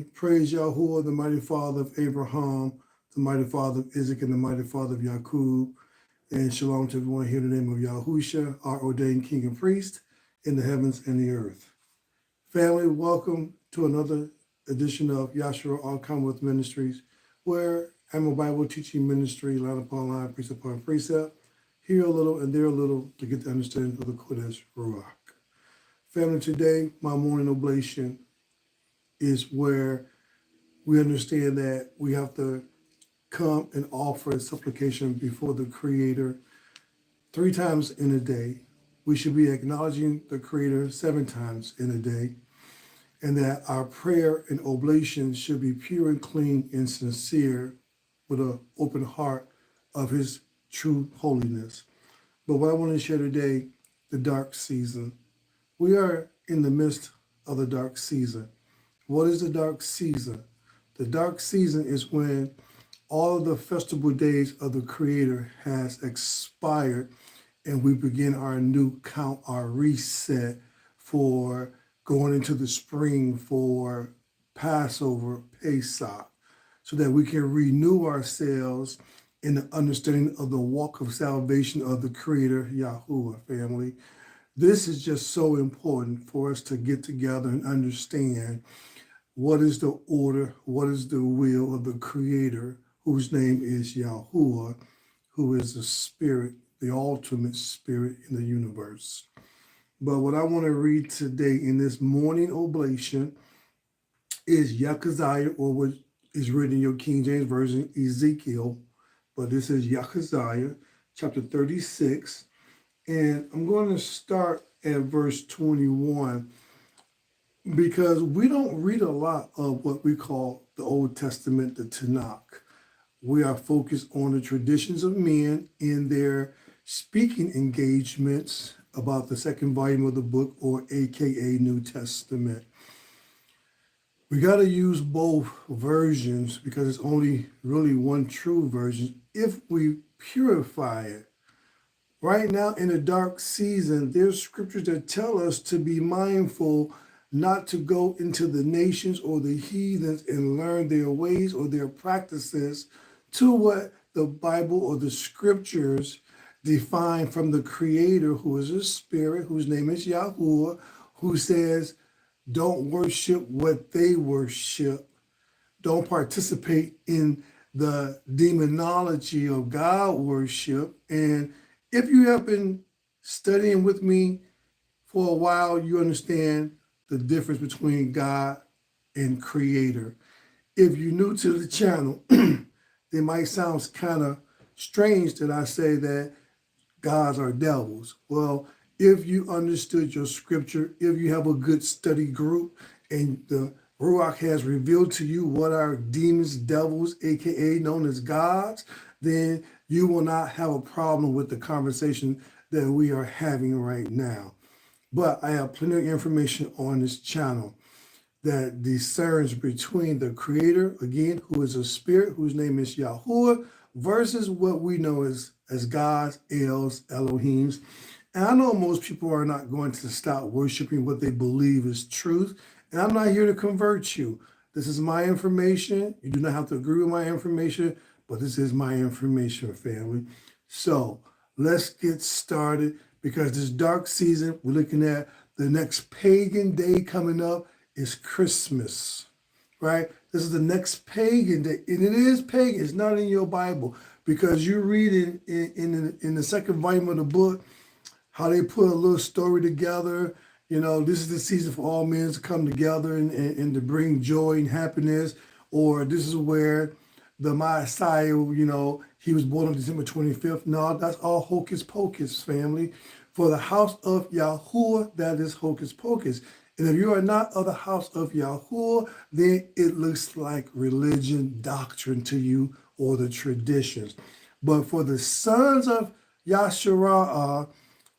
Praise YaHUaH, the mighty father of Abraham, the mighty father of Isaac, and the mighty father of Jacob. And shalom to everyone here in the name of YaHUSH, our ordained king and priest in the heavens and the earth. Family, welcome to another edition of Yahshua All Commonwealth Ministries, where I'm a Bible teaching ministry, line upon line, precept upon precept, here a little and there a little to get the understanding of the Kodesh Ruach. Family, today, my morning oblation is where we understand that we have to come and offer a supplication before the Creator 3 times in a day. We should be acknowledging the Creator 7 times in a day, and that our prayer and oblation should be pure and clean and sincere with an open heart of His true holiness. But what I want to share today, the dark season. We are in the midst of the dark season. What is the dark season? The dark season is when all of the festival days of the Creator has expired and we begin our new count, our reset for going into the spring for Passover, Pesach, so that we can renew ourselves in the understanding of the walk of salvation of the Creator, YaHUaH, family. This is just so important for us to get together and understand what is the order, what is the will of the Creator, whose name is YaHUaH, who is the Spirit, the ultimate Spirit in the universe. But what I want to read today in this morning oblation is YaHUaH, or what is written in your King James Version, Ezekiel. But this is YaHUaH, chapter 36. And I'm going to start at verse 21. Because we don't read a lot of what we call the Old Testament, the Tanakh. We are focused on the traditions of men in their speaking engagements about the second volume of the book, or AKA New Testament. We got to use both versions because it's only really one true version if we purify it. Right now in the dark season, there's scriptures that tell us to be mindful not to go into the nations or the heathens and learn their ways or their practices to what the Bible or the scriptures define from the Creator, who is a spirit, whose name is YaHUaH, who says, don't worship what they worship. Don't participate in the demonology of God worship. And if you have been studying with me for a while, you understand the difference between God and Creator. If you're new to the channel, it might sound kind of strange that I say that gods are devils. Well, if you understood your scripture, if you have a good study group, and the Ruach has revealed to you what are demons, devils, aka known as gods, then you will not have a problem with the conversation that we are having right now. But I have plenty of information on this channel that discerns between the Creator, again, who is a spirit, whose name is YaHUaH, versus what we know as gods, Els, Elohims. And I know most people are not going to stop worshiping what they believe is truth. And I'm not here to convert you. This is my information. You do not have to agree with my information, but this is my information, family. So let's get started. Because this dark season, we're looking at the next pagan day coming up is Christmas, right? This is the next pagan day, and it is pagan. It's not in your Bible, because you read in the second volume of the book how they put a little story together. You know, this is the season for all men to come together and to bring joy and happiness, or this is where the Messiah, you know, he was born on December 25th. No, that's all hocus pocus, family. For the house of YaHUaH, that is hocus pocus. And if you are not of the house of YaHUaH, then it looks like religion, doctrine to you, or the traditions. But for the sons of Yahshua,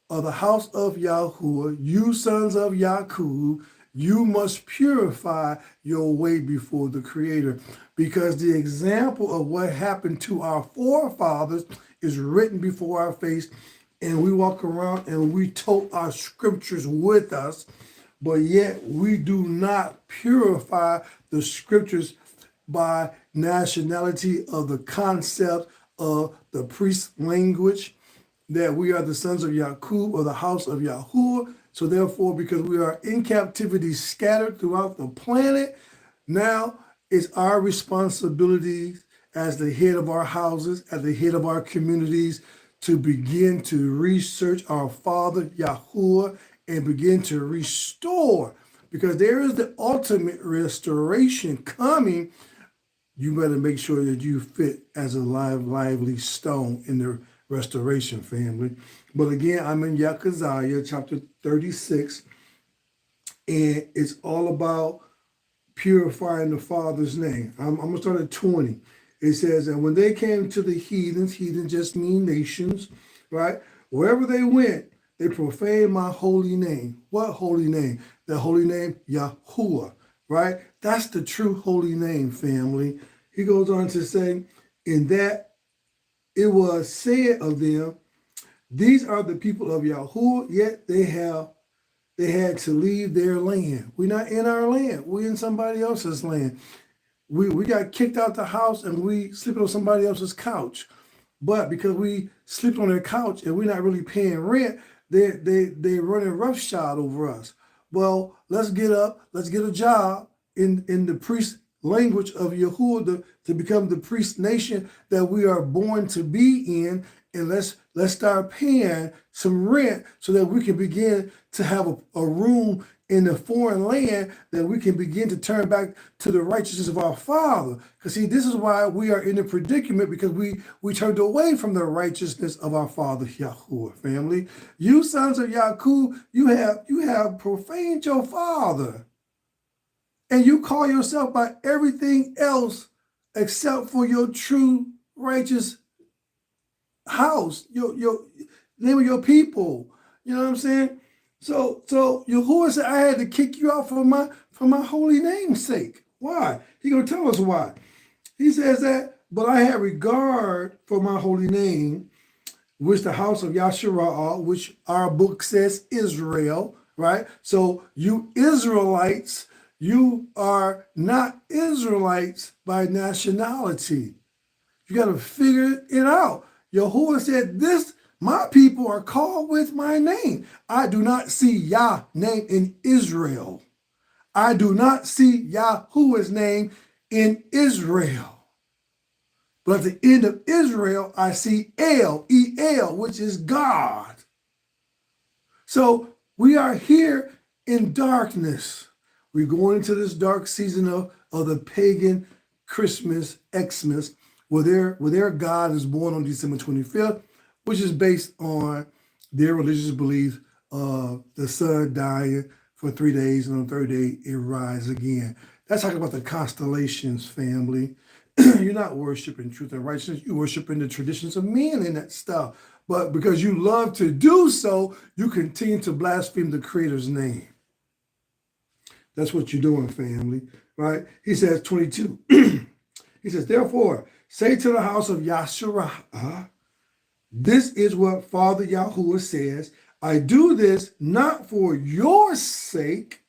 of the house of YaHUaH, you sons of Jacob, you must purify your way before the Creator, because the example of what happened to our forefathers is written before our face, and we walk around and we tote our scriptures with us but yet we do not purify the scriptures by nationality of the concept of the priest language, that we are the sons of Yaqub or the house of YaHUaH. So therefore, because we are in captivity scattered throughout the planet, now it's our responsibility as the head of our houses, as the head of our communities, to begin to research our Father YaHUaH and begin to restore, because there is the ultimate restoration coming. You better make sure that you fit as a lively stone in the restoration, family. But again, I'm in YaHUaH chapter 36, and it's all about purifying the Father's name. I'm going to start at 20. It says, and when they came to the heathens just mean nations, right? Wherever they went, they profaned my holy name. What holy name? The holy name, YaHUaH, right? That's the true holy name, family. He goes on to say, in that it was said of them, these are the people of YaHUaH, yet they had to leave their land. We're not in our land. We're in somebody else's land. We got kicked out the house and we sleep on somebody else's couch. But because we sleep on their couch and we're not really paying rent, they running roughshod over us. Well, let's get up, let's get a job in the priest language of YaHUaH to become the priest nation that we are born to be in, and let's start paying some rent so that we can begin to have a room in the foreign land, that we can begin to turn back to the righteousness of our Father. Because see, this is why we are in a predicament, because we turned away from the righteousness of our Father YaHUaH, family. You sons of Yaqub, you have profaned your Father. And you call yourself by everything else except for your true righteous house, your name of your people. You know what I'm saying? So YaHUaH said, I had to kick you out for my holy name's sake. Why? He gonna tell us why. He says that, but I had regard for my holy name, which the house of YaHUaH, which our book says Israel, right? So you Israelites, you are not Israelites by nationality. You got to figure it out. YaHUaH said, this, my people are called with my name. I do not see Yah name in Israel. I do not see YaHUaH's name in Israel. But at the end of Israel, I see El, E-L, which is God. So we are here in darkness. We're going into this dark season of the pagan Christmas, Xmas, where their God is born on December 25th, which is based on their religious belief of the sun dying for 3 days, and on the third day, it rises again. That's talking about the constellations, family. You're not worshiping truth and righteousness. You're worshiping the traditions of men and that stuff. But because you love to do so, you continue to blaspheme the Creator's name. That's what you're doing, family, right? He says, 22. He says, therefore, say to the house of YaHUaH, this is what Father YaHUaH says. I do this not for your sake,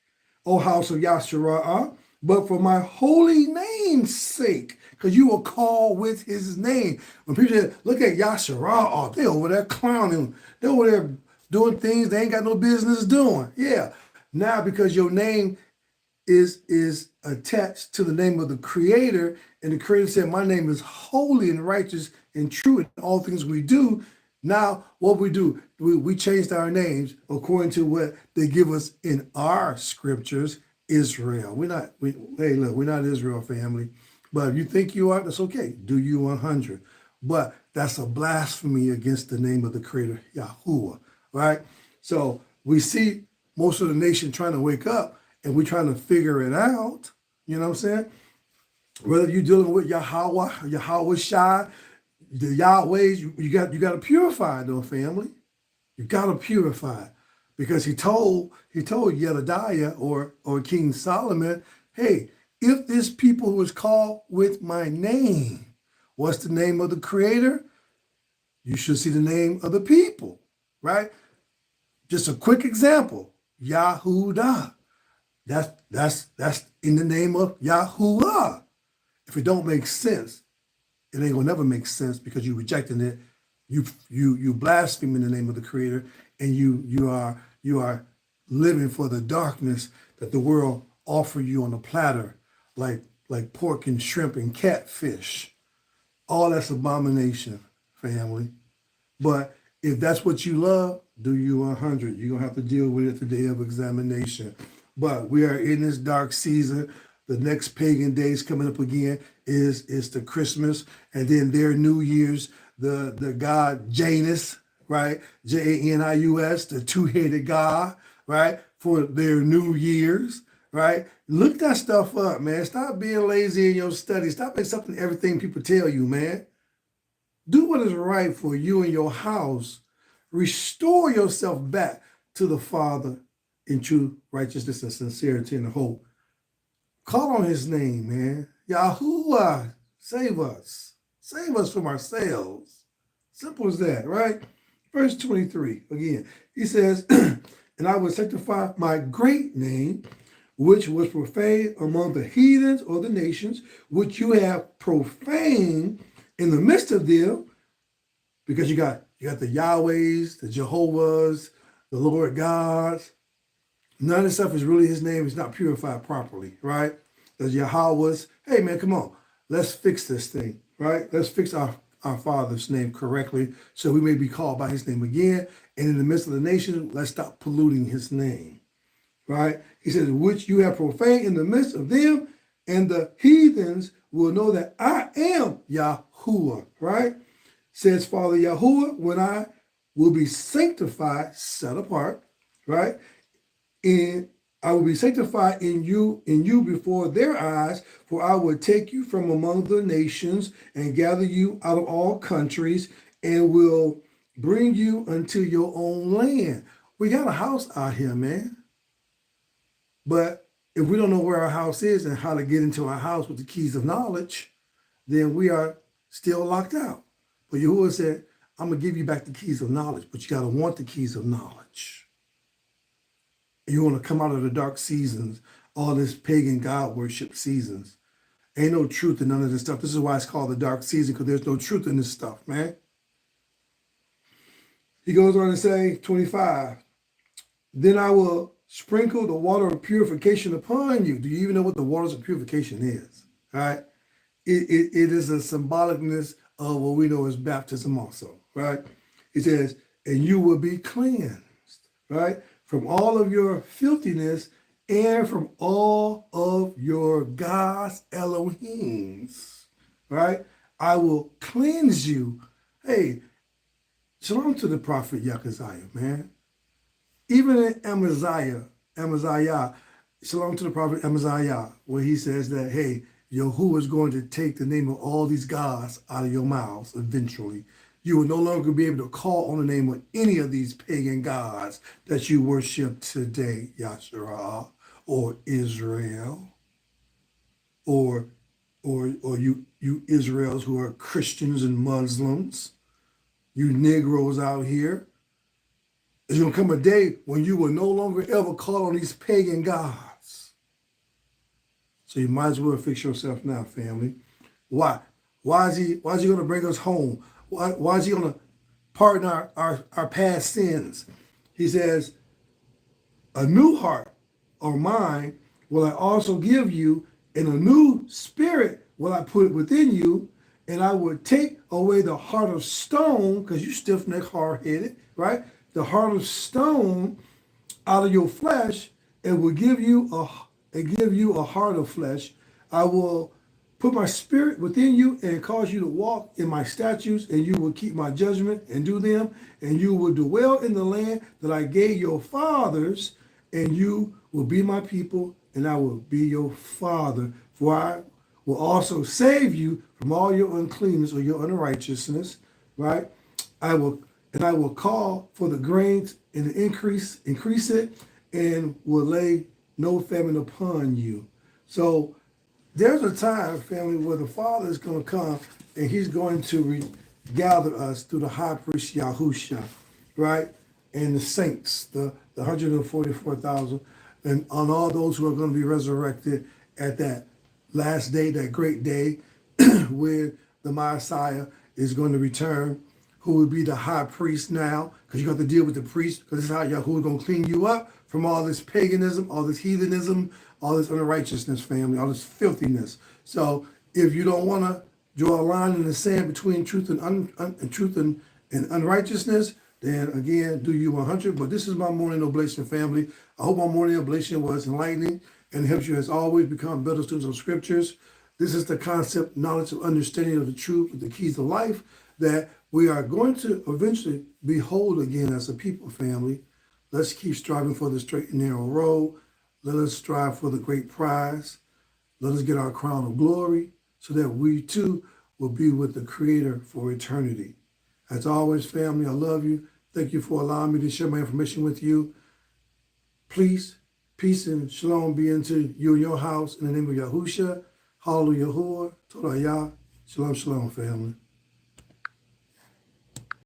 O house of YaHUaH, but for my holy name's sake, because you will call with his name. When people say, look at YaHUaH, they over there clowning. They're over there doing things they ain't got no business doing. Yeah. Now, because your name is attached to the name of the Creator, and the Creator said, my name is holy and righteous and true in all things we do. Now, what we do, we changed our names according to what they give us in our scriptures, Israel. Hey, look, we're not Israel, family. But if you think you are, that's okay. Do you 100. But that's a blasphemy against the name of the Creator, YaHUaH, right? So we see most of the nation trying to wake up, and we're trying to figure it out. You know what I'm saying? Whether you're dealing with YaHuaH Shai, the Yahwehs, you got to purify though, family. You got to purify, because he told Jedediah or King Solomon, hey, if this people who is called with my name, what's the name of the Creator? You should see the name of the people, right? Just a quick example, YaHudah. That's in the name of YaHUaH. If it don't make sense, it ain't gonna never make sense because you rejecting it. You blaspheme in the name of the Creator, and you are living for the darkness that the world offer you on a platter, like pork and shrimp and catfish. All that's abomination, family. But if that's what you love, do you 100. You're going to have to deal with it the day of examination. But we are in this dark season. The next pagan days coming up again is the Christmas. And then their New Year's, the god Janus, right? Janus, the two-headed god, right? For their New Year's, right? Look that stuff up, man. Stop being lazy in your studies. Stop accepting everything people tell you, man. Do what is right for you and your house. Restore yourself back to the Father in true righteousness and sincerity and hope. Call on his name, man. YaHUaH, save us. Save us from ourselves. Simple as that, right? Verse 23, again, he says, and I will sanctify my great name, which was profaned among the heathens or the nations, which you have profaned in the midst of them, because you got the Yahwehs, the Jehovahs, the Lord gods. None of this stuff is really his name. It's not purified properly, right? The Yahwehs. Hey, man, come on. Let's fix this thing, right? Let's fix our Father's name correctly so we may be called by his name again. And in the midst of the nation, let's stop polluting his name, right? He says, which you have profaned in the midst of them, and the heathens will know that I am YaHUaH, right? Says Father YaHUaH, when I will be sanctified, set apart, right? And I will be sanctified in you before their eyes, for I will take you from among the nations and gather you out of all countries and will bring you unto your own land. We got a house out here, man. But if we don't know where our house is and how to get into our house with the keys of knowledge, then we are still locked out. But Yahuwah said, I'm going to give you back the keys of knowledge, but you got to want the keys of knowledge. And you want to come out of the dark seasons, all this pagan God worship seasons. Ain't no truth in none of this stuff. This is why it's called the dark season, because there's no truth in this stuff, man. He goes on to say, 25, then I will sprinkle the water of purification upon you. Do you even know what the waters of purification is? All right. It is a symbolicness of what we know as baptism also, right? It says, and you will be cleansed, right? From all of your filthiness and from all of your God's Elohims, right? I will cleanse you. Hey, shalom to the prophet Yahaziah, man. Even in Amaziah, shalom to the prophet Amaziah, where he says that, hey, Yahuwah is going to take the name of all these gods out of your mouths eventually. You will no longer be able to call on the name of any of these pagan gods that you worship today, Yahshua, or Israel, or you Israels who are Christians and Muslims, you Negroes out here. There's going to come a day when you will no longer ever call on these pagan gods. So you might as well fix yourself now, family. Why? Why is he going to bring us home? Why is he going to pardon our past sins? He says, a new heart or mind will I also give you, and a new spirit will I put within you, and I will take away the heart of stone, because you stiff-necked, hard-headed, right? The heart of stone out of your flesh, and will give you a heart of flesh. I will put my spirit within you and cause you to walk in my statutes, and you will keep my judgment and do them, and you will dwell in the land that I gave your fathers, and you will be my people, and I will be your father. For I will also save you from all your uncleanness or your unrighteousness, right? I will call for the grains and the increase it, and will lay no famine upon you. So there's a time, family, where the Father is going to come and he's going to gather us through the high priest Yahusha, right? And the saints, the 144,000. and on all those who are going to be resurrected at that last day, that great day, where the Messiah is going to return, who will be the high priest now, because you got to deal with the priest, because this is how YaHUH is going to clean you up from all this paganism, all this heathenism, all this unrighteousness, family, all this filthiness. So if you don't want to draw a line in the sand between truth and truth and unrighteousness, then again, do you 100. But this is my morning oblation, family. I hope my morning oblation was enlightening and helps you, as always, become better students of scriptures. This is the concept, knowledge, of understanding of the truth, with the keys to life, that we are going to eventually be whole again as a people, family. Let's keep striving for the straight and narrow road. Let us strive for the great prize. Let us get our crown of glory so that we too will be with the Creator for eternity. As always, family, I love you. Thank you for allowing me to share my information with you. Please, peace and shalom be into you and your house in the name of YaHUSH. HalaluYAH, YaHUah, Shalom, shalom, family.